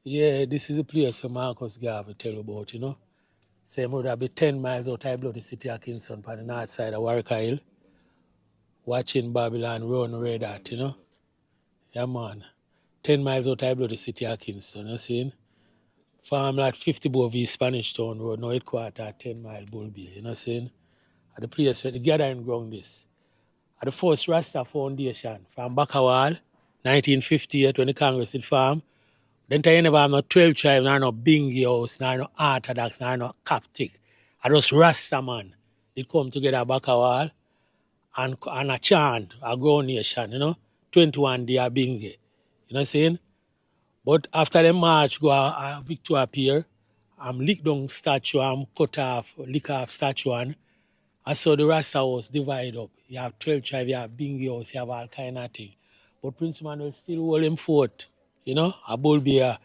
Yeah, this is the place where Marcus Garvey tell you about, you know. Say would be 10 miles out of bloody city of Kingston on the north side of Warwick Hill, watching Babylon run red at, you know. Yeah, man. 10 miles out of bloody city of Kingston, you see? Farm like 50 above East Spanish Town Road, now headquarter 10 mile Bull Bay, you know saying? At the place where the gathering ground is. At the first Rasta Foundation from Bakawal, 1958 when the Congress did farm. Then you never have no 12 tribes, no Bingi house, no Orthodox, no Coptic. I just Rasta man. They come together at Bakawal and a chant, a ground nation, you know? 21 day Bingi. You know what I'm saying? But after the march go Victoria Pier, lick down statue, cut off, lick off statue and saw the Rasta house divide up. You have 12 tribes, you have Bingi house, you have all kind of thing. But Prince Manuel still hold him fort, you know, a Bull Bear.